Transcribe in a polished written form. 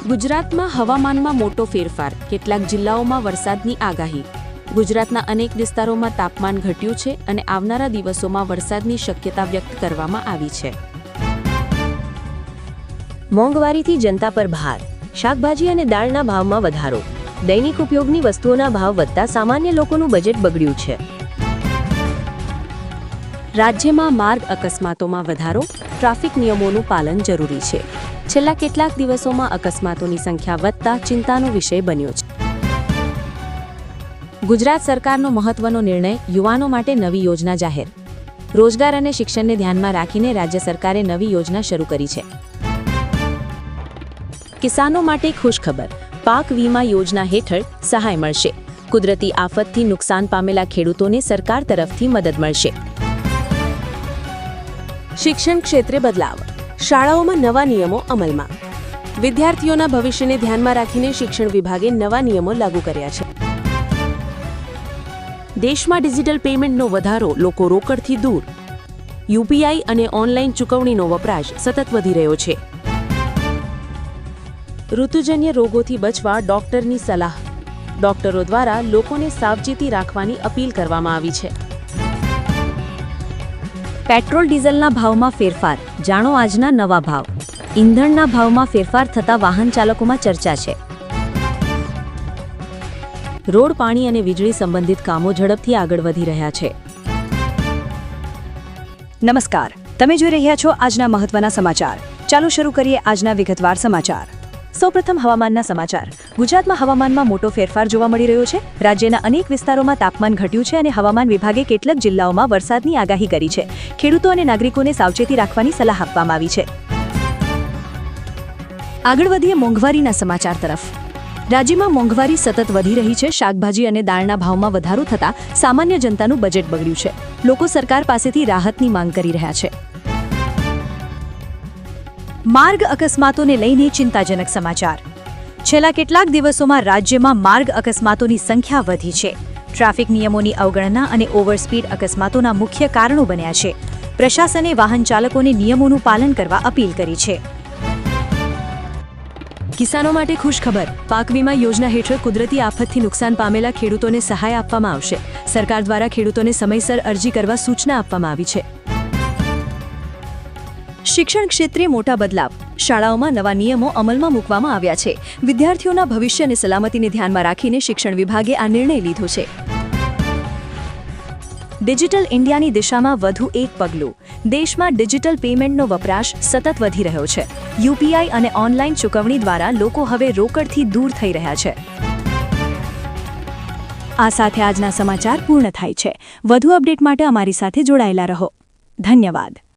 ગુજરાતમાં હવામાનમાં મોટો ફેરફાર, કેટલાક જિલ્લાઓમાં વરસાદની આગાહી. ગુજરાતના અનેક વિસ્તારોમાં તાપમાન ઘટ્યું છે અને આવનારા દિવસોમાં વરસાદની શક્યતા વ્યક્ત કરવામાં આવી છે. મોંઘવારીથી જનતા પર ભાર, શાકભાજી અને દાળના ભાવમાં વધારો, દૈનિક ઉપયોગની વસ્તુઓના ભાવ વધતા સામાન્ય લોકોનું બજેટ બગડ્યું છે. રાજ્યમાં માર્ગ અકસ્માતોમાં વધારો, ટ્રાફિક નિયમોનું પાલન જરૂરી છે. છેલ્લા કેટલાક દિવસોમાં અકસ્માતોની સંખ્યા વધતા ચિંતાનો વિષય બન્યો છે. ગુજરાત સરકારનો મહત્વનો નિર્ણય, યુવાનો માટે નવી યોજના જાહેર. રોજગાર અને શિક્ષણને ધ્યાનમાં રાખીને રાજ્ય સરકારે નવી યોજના શરૂ કરી છે. કિસાનો માટે ખુશખબર, પાક વીમા યોજના હેઠળ સહાય મળશે. કુદરતી આફતથી નુકસાન પામેલા ખેડૂતોને સરકાર તરફથી મદદ મળશે. શિક્ષણ ક્ષેત્રે બદલાવ, શાળાઓમાં નવા નિયમો અમલમાં. વિદ્યાર્થીઓના ભવિષ્યને ધ્યાનમાં રાખીને શિક્ષણ વિભાગે નવા નિયમો લાગુ કર્યા છે. દેશમાં ડિજિટલ પેમેન્ટનો વધારો, લોકો રોકડથી દૂર. યુપીઆઈ અને ઓનલાઈન ચૂકવણીનો વપરાશ સતત વધી રહ્યો છે. ઋતુજન્ય રોગોથી બચવા ડોક્ટરની સલાહ. ડોક્ટરો દ્વારા લોકોને સાવચેતી રાખવાની અપીલ કરવામાં આવી છે. પેટ્રોલ ડીઝલના ભાવમાં ફેરફાર, જાણો આજના નવા ભાવ. ઈંધણના ભાવમાં ફેરફાર થતા વાહન ચાલકોમાં ચર્ચા છે. રોડ, પાણી અને વીજળી સંબંધિત કામો ઝડપથી આગળ વધી રહ્યા છે. નમસ્કાર, તમે જોઈ રહ્યા છો આજના મહત્વના સમાચાર. ચાલો શરૂ કરીએ આજના વિગતવાર સમાચાર. સૌપ્રથમ હવામાનના સમાચાર. ગુજરાતમાં હવામાનમાં મોટો ફેરફાર જોવા મળી રહ્યો છે. રાજ્યના અનેક વિસ્તારોમાં તાપમાન ઘટ્યું છે અને હવામાન વિભાગે કેટલાક જિલ્લાઓમાં વરસાદની આગાહી કરી છે. ખેડૂતો અને નાગરિકોને સાવચેતી રાખવાની સલાહ આપવામાં આવી છે. આગળ વધીએ મોંઘવારીના સમાચાર તરફ. રાજ્યમાં મોંઘવારી સતત વધી રહી છે. શાકભાજી અને દાળના ભાવમાં વધારો થતાં સામાન્ય જનતાનું બજેટ બગડ્યું છે. લોકો સરકાર પાસેથી રાહતની માંગ કરી રહ્યા છે. માર્ગ અકસ્માતોને લઈને ચિંતાજનક સમાચાર. છેલ્લા કેટલાક દિવસોમાં રાજ્યમાં માર્ગ અકસ્માતોની સંખ્યા વધી છે. ટ્રાફિક નિયમોની અવગણના અને ઓવરસ્પીડ અકસ્માતોના મુખ્ય કારણો બન્યા છે. પ્રશાસને વાહન ચાલકોને નિયમોનું પાલન કરવા અપીલ કરી છે. કિસાનો માટે ખુશખબર, પાક વીમા યોજના હેઠળ કુદરતી આફતથી નુકસાન પામેલા ખેડૂતોને સહાય આપવામાં આવશે. સરકાર દ્વારા ખેડૂતોને સમયસર અરજી કરવા સૂચના આપવામાં આવી છે. શિક્ષણ ક્ષેત્રે મોટા બદલાવ, શાળાઓમાં નવા નિયમો અમલમાં મૂકવામાં આવ્યા છે. વિદ્યાર્થીઓના ભવિષ્ય અને સલામતીને ધ્યાનમાં રાખીને શિક્ષણ વિભાગે આ નિર્ણય લીધો છે. ડિજિટલ ઇન્ડિયાની દિશામાં વધુ એક પગલું. દેશમાં ડિજિટલ પેમેન્ટનો વપરાશ સતત વધી રહ્યો છે. યુપીઆઈ અને ઓનલાઈન ચૂકવણી દ્વારા લોકો હવે રોકડથી દૂર થઈ રહ્યા છે. આ સાથે આજના સમાચાર પૂર્ણ થાય છે. વધુ અપડેટ માટે અમારી સાથે જોડાયેલા રહો. ધન્યવાદ.